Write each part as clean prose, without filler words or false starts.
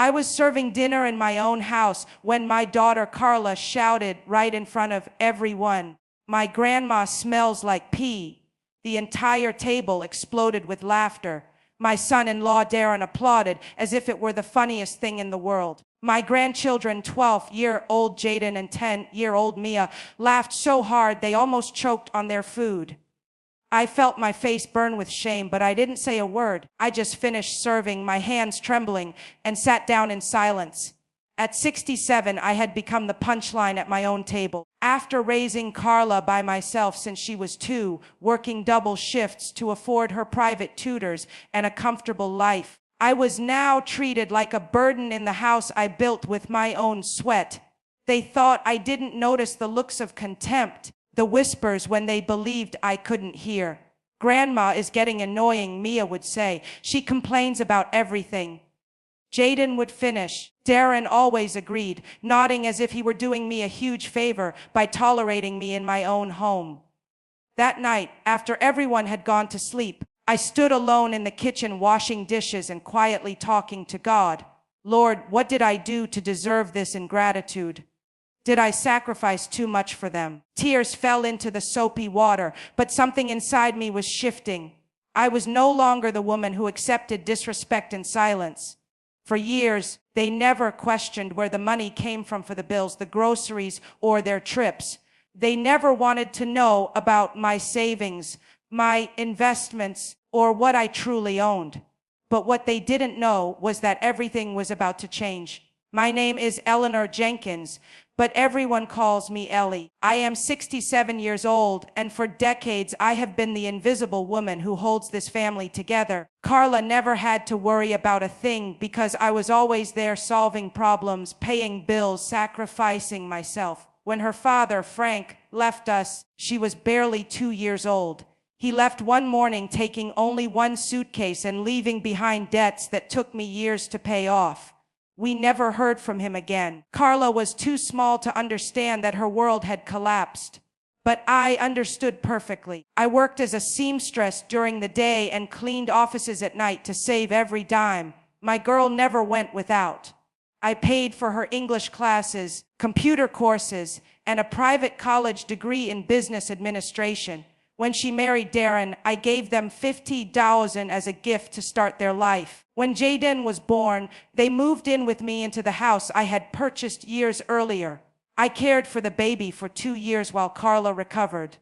I was serving dinner in my own house when my daughter Carla shouted right in front of everyone, "My grandma smells like pee." The entire table exploded with laughter. My son-in-law Darren applauded as if it were the funniest thing in the world. My grandchildren, 12-year-old Jaden and 10-year-old Mia, laughed so hard they almost choked on their food. I felt my face burn with shame, but I didn't say a word. I just finished serving, my hands trembling, and sat down in silence. At 67, I had become the punchline at my own table. After raising Carla by myself since she was 2, working double shifts to afford her private tutors and a comfortable life, I was now treated like a burden in the house I built with my own sweat. They thought I didn't notice the looks of contempt, the whispers when they believed I couldn't hear. "Grandma is getting annoying," Mia would say. "She complains about everything." Jaden would finish. Darren always agreed, nodding as if he were doing me a huge favor by tolerating me in my own home. That night, after everyone had gone to sleep, I stood alone in the kitchen washing dishes and quietly talking to God. "Lord, what did I do to deserve this ingratitude? Did I sacrifice too much for them?" Tears fell into the soapy water, but something inside me was shifting. I was no longer the woman who accepted disrespect in silence. For years, they never questioned where the money came from for the bills, the groceries, or their trips. They never wanted to know about my savings, my investments, or what I truly owned. But what they didn't know was that everything was about to change. My name is Eleanor Jenkins, but everyone calls me Ellie. I am 67 years old, and for decades I have been the invisible woman who holds this family together. Carla never had to worry about a thing because I was always there solving problems, paying bills, sacrificing myself. When her father, Frank, left us, she was barely 2 years old. He left one morning taking only one suitcase and leaving behind debts that took me years to pay off. We never heard from him again. Carla was too small to understand that her world had collapsed. But I understood perfectly. I worked as a seamstress during the day and cleaned offices at night to save every dime. My girl never went without. I paid for her English classes, computer courses, and a private college degree in business administration. When she married Darren, I gave them $50,000 as a gift to start their life. When Jaden was born, they moved in with me into the house I had purchased years earlier. I cared for the baby for 2 years while Carla recovered.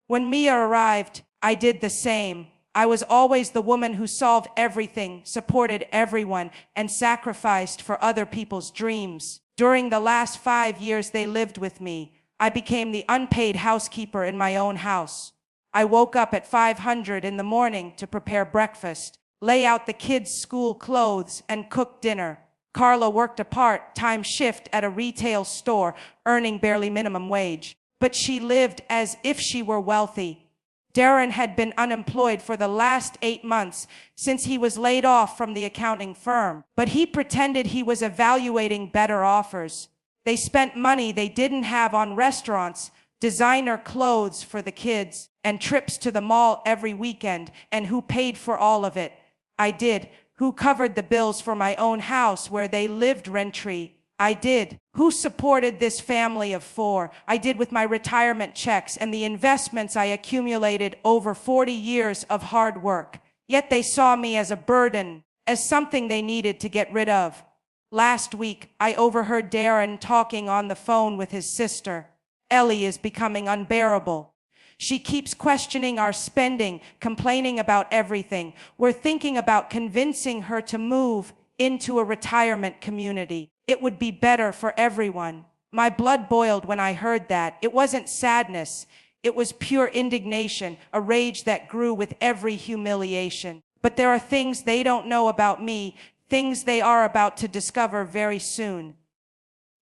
When Mia arrived, I did the same. I was always the woman who solved everything, supported everyone, and sacrificed for other people's dreams. During the last 5 years they lived with me, I became the unpaid housekeeper in my own house. I woke up at 500 in the morning to prepare breakfast, lay out the kids' school clothes, and cook dinner. Carla worked a part-time shift at a retail store, earning barely minimum wage. But she lived as if she were wealthy. Darren had been unemployed for the last 8 months since he was laid off from the accounting firm. But he pretended he was evaluating better offers. They spent money they didn't have on restaurants, designer clothes for the kids, and trips to the mall every weekend. And who paid for all of it? I did. Who covered the bills for my own house where they lived rent-free? I did. Who supported this family of 4? I did, with my retirement checks and the investments I accumulated over 40 years of hard work. Yet they saw me as a burden, as something they needed to get rid of. Last week, I overheard Darren talking on the phone with his sister. Ellie is becoming unbearable. She keeps questioning our spending, complaining about everything. We're thinking about convincing her to move into a retirement community. It would be better for everyone. My blood boiled when I heard that. It wasn't sadness. It was pure indignation, a rage that grew with every humiliation. But there are things they don't know about me, things they are about to discover very soon.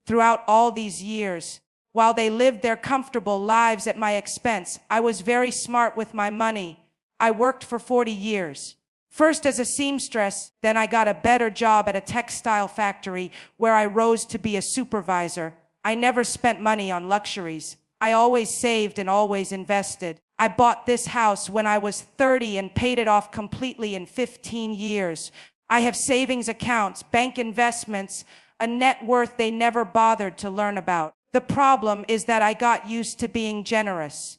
Throughout all these years, while they lived their comfortable lives at my expense, I was very smart with my money. I worked for 40 years. First as a seamstress, then I got a better job at a textile factory where I rose to be a supervisor. I never spent money on luxuries. I always saved and always invested. I bought this house when I was 30 and paid it off completely in 15 years. I have savings accounts, bank investments, a net worth they never bothered to learn about. The problem is that I got used to being generous.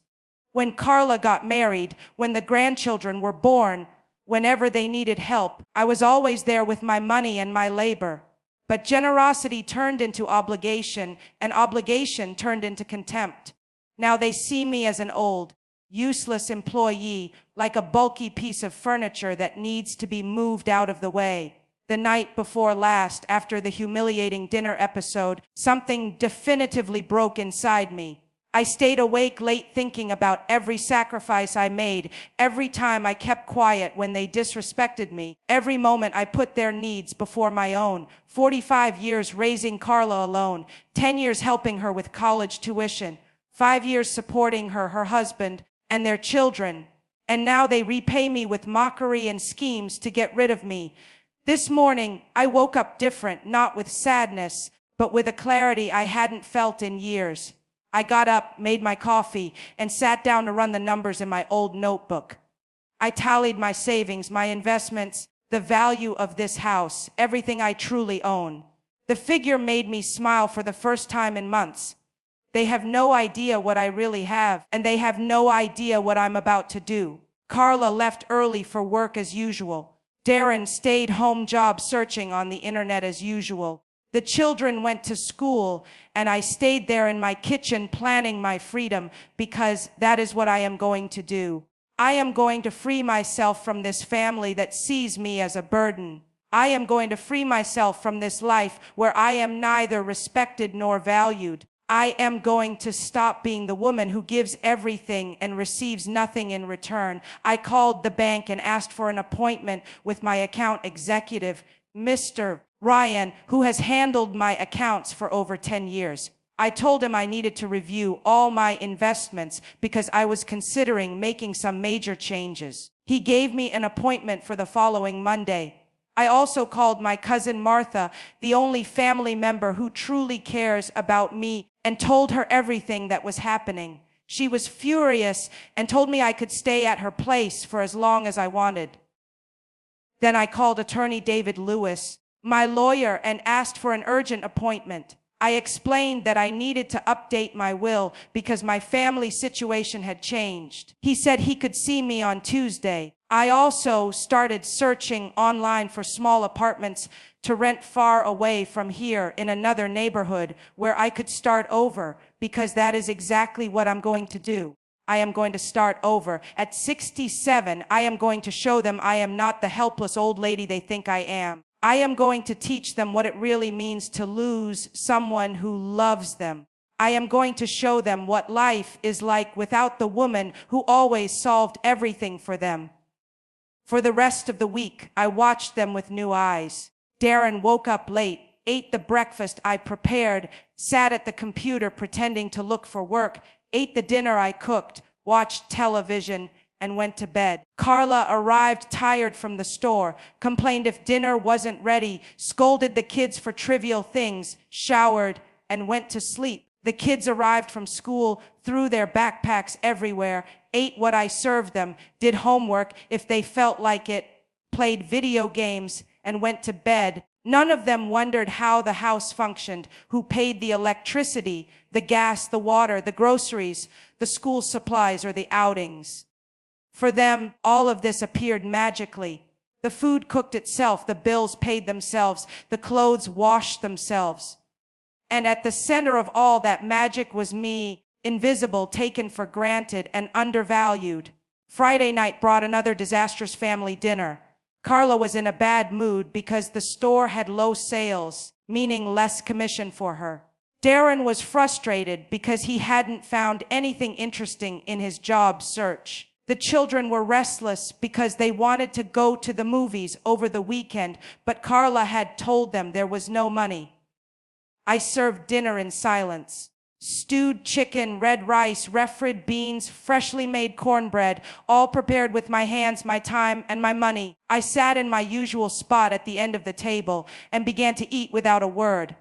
When Carla got married, when the grandchildren were born, whenever they needed help, I was always there with my money and my labor. But generosity turned into obligation, and obligation turned into contempt. Now they see me as an old, useless employee, like a bulky piece of furniture that needs to be moved out of the way. The night before last, after the humiliating dinner episode, something definitively broke inside me. I stayed awake late thinking about every sacrifice I made, every time I kept quiet when they disrespected me, every moment I put their needs before my own. 45 years raising Carla alone, 10 years helping her with college tuition, 5 years supporting her, her husband, and their children. And now they repay me with mockery and schemes to get rid of me. This morning, I woke up different, not with sadness, but with a clarity I hadn't felt in years. I got up, made my coffee, and sat down to run the numbers in my old notebook. I tallied my savings, my investments, the value of this house, everything I truly own. The figure made me smile for the first time in months. They have no idea what I really have, and they have no idea what I'm about to do. Carla left early for work as usual. Darren stayed home job searching on the internet as usual. The children went to school, and I stayed there in my kitchen planning my freedom, because that is what I am going to do. I am going to free myself from this family that sees me as a burden. I am going to free myself from this life where I am neither respected nor valued. I am going to stop being the woman who gives everything and receives nothing in return. I called the bank and asked for an appointment with my account executive, Mr. Ryan, who has handled my accounts for over 10 years. I told him I needed to review all my investments because I was considering making some major changes. He gave me an appointment for the following Monday. I also called my cousin Martha, the only family member who truly cares about me, and told her everything that was happening. She was furious and told me I could stay at her place for as long as I wanted. Then I called attorney David Lewis, my lawyer, and asked for an urgent appointment. I explained that I needed to update my will because my family situation had changed. He said he could see me on Tuesday. I also started searching online for small apartments to rent far away from here in another neighborhood where I could start over, because that is exactly what I'm going to do. I am going to start over. At 67, I am going to show them I am not the helpless old lady they think I am. I am going to teach them what it really means to lose someone who loves them. I am going to show them what life is like without the woman who always solved everything for them. For the rest of the week, I watched them with new eyes. Darren woke up late, ate the breakfast I prepared, sat at the computer pretending to look for work, ate the dinner I cooked, watched television, and went to bed. Carla arrived tired from the store, complained if dinner wasn't ready, scolded the kids for trivial things, showered, and went to sleep. The kids arrived from school, threw their backpacks everywhere, ate what I served them, did homework if they felt like it, played video games, and went to bed. None of them wondered how the house functioned, who paid the electricity, the gas, the water, the groceries, the school supplies, or the outings. For them, all of this appeared magically. The food cooked itself, the bills paid themselves, the clothes washed themselves. And at the center of all that magic was me, invisible, taken for granted, and undervalued. Friday night brought another disastrous family dinner. Carla was in a bad mood because the store had low sales, meaning less commission for her. Darren was frustrated because he hadn't found anything interesting in his job search. The children were restless because they wanted to go to the movies over the weekend, but Carla had told them there was no money. I served dinner in silence. Stewed chicken, red rice, refried beans, freshly made cornbread, all prepared with my hands, my time, and my money. I sat in my usual spot at the end of the table and began to eat without a word.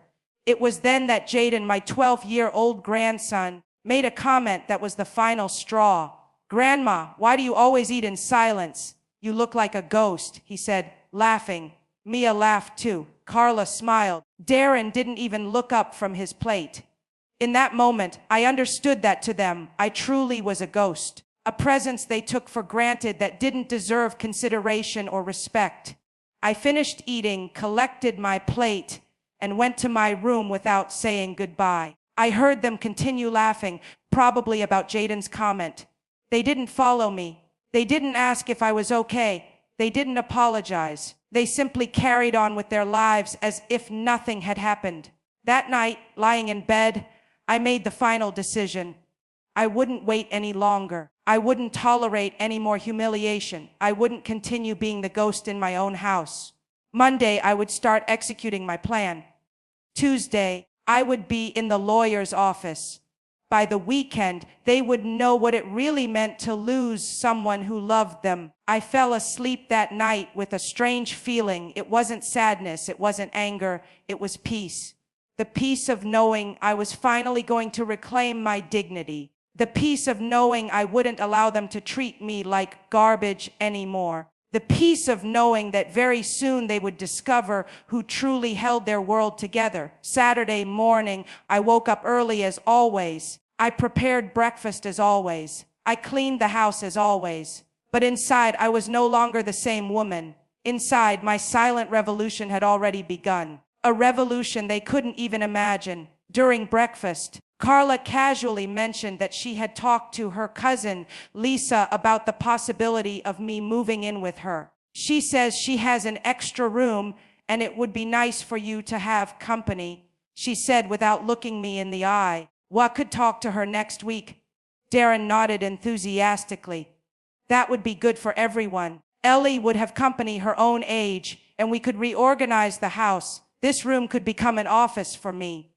It was then that Jaden, my 12-year-old grandson, made a comment that was the final straw. "Grandma, why do you always eat in silence? You look like a ghost," he said, laughing. Mia laughed too. Carla smiled. Darren didn't even look up from his plate. In that moment, I understood that to them, I truly was a ghost. A presence they took for granted that didn't deserve consideration or respect. I finished eating, collected my plate, and went to my room without saying goodbye. I heard them continue laughing, probably about Jaden's comment. They didn't follow me. They didn't ask if I was okay. They didn't apologize. They simply carried on with their lives as if nothing had happened. That night, lying in bed, I made the final decision. I wouldn't wait any longer. I wouldn't tolerate any more humiliation. I wouldn't continue being the ghost in my own house. Monday, I would start executing my plan. Tuesday, I would be in the lawyer's office. By the weekend, they would know what it really meant to lose someone who loved them. I fell asleep that night with a strange feeling. It wasn't sadness, it wasn't anger, it was peace. The peace of knowing I was finally going to reclaim my dignity. The peace of knowing I wouldn't allow them to treat me like garbage anymore. The peace of knowing that very soon they would discover who truly held their world together. Saturday morning, I woke up early as always. I prepared breakfast as always. I cleaned the house as always. But inside, I was no longer the same woman. Inside, my silent revolution had already begun. A revolution they couldn't even imagine. During breakfast, Carla casually mentioned that she had talked to her cousin, Lisa, about the possibility of me moving in with her. She says she has an extra room and it would be nice for you to have company, she said without looking me in the eye. What could talk to her next week? Darren nodded enthusiastically. That would be good for everyone. Ellie would have company her own age and we could reorganize the house. This room could become an office for me.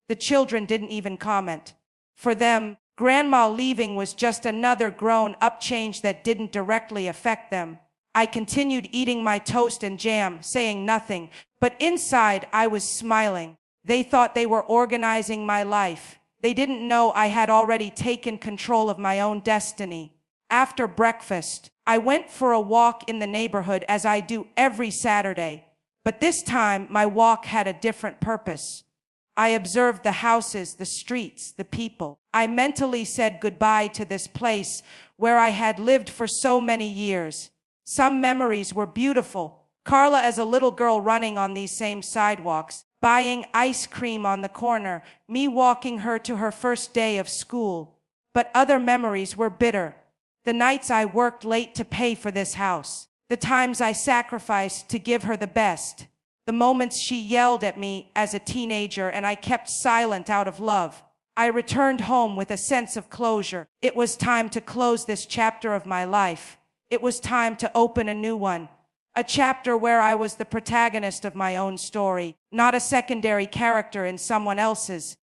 The children didn't even comment. For them, Grandma leaving was just another grown-up change that didn't directly affect them. I continued eating my toast and jam, saying nothing, but inside I was smiling. They thought they were organizing my life. They didn't know I had already taken control of my own destiny. After breakfast, I went for a walk in the neighborhood as I do every Saturday, but this time my walk had a different purpose. I observed the houses, the streets, the people. I mentally said goodbye to this place where I had lived for so many years. Some memories were beautiful. Carla as a little girl running on these same sidewalks, buying ice cream on the corner, me walking her to her first day of school. But other memories were bitter. The nights I worked late to pay for this house. The times I sacrificed to give her the best. The moments she yelled at me as a teenager and I kept silent out of love. I returned home with a sense of closure. It was time to close this chapter of my life. It was time to open a new one. A chapter where I was the protagonist of my own story, not a secondary character in someone else's.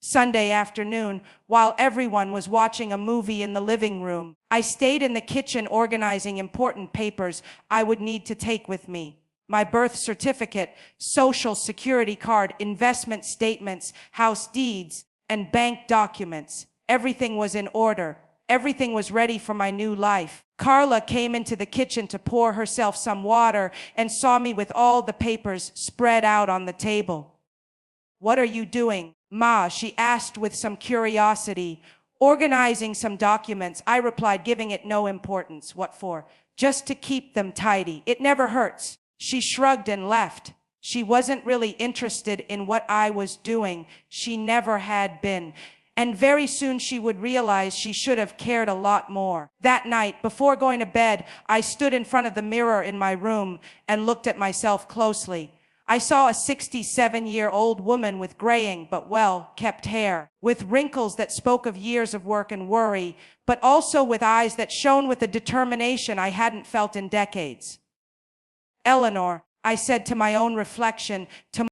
Sunday afternoon, while everyone was watching a movie in the living room, I stayed in the kitchen organizing important papers I would need to take with me. My birth certificate, social security card, investment statements, house deeds, and bank documents. Everything was in order. Everything was ready for my new life. Carla came into the kitchen to pour herself some water and saw me with all the papers spread out on the table. "What are you doing, Ma?" she asked with some curiosity. "Organizing some documents," I replied, giving it no importance. "What for?" "Just to keep them tidy. It never hurts." She shrugged and left. She wasn't really interested in what I was doing. She never had been. And very soon she would realize she should have cared a lot more. That night, before going to bed, I stood in front of the mirror in my room and looked at myself closely. I saw a 67-year-old woman with graying but well-kept hair, with wrinkles that spoke of years of work and worry, but also with eyes that shone with a determination I hadn't felt in decades. "Eleanor," I said to my own reflection, to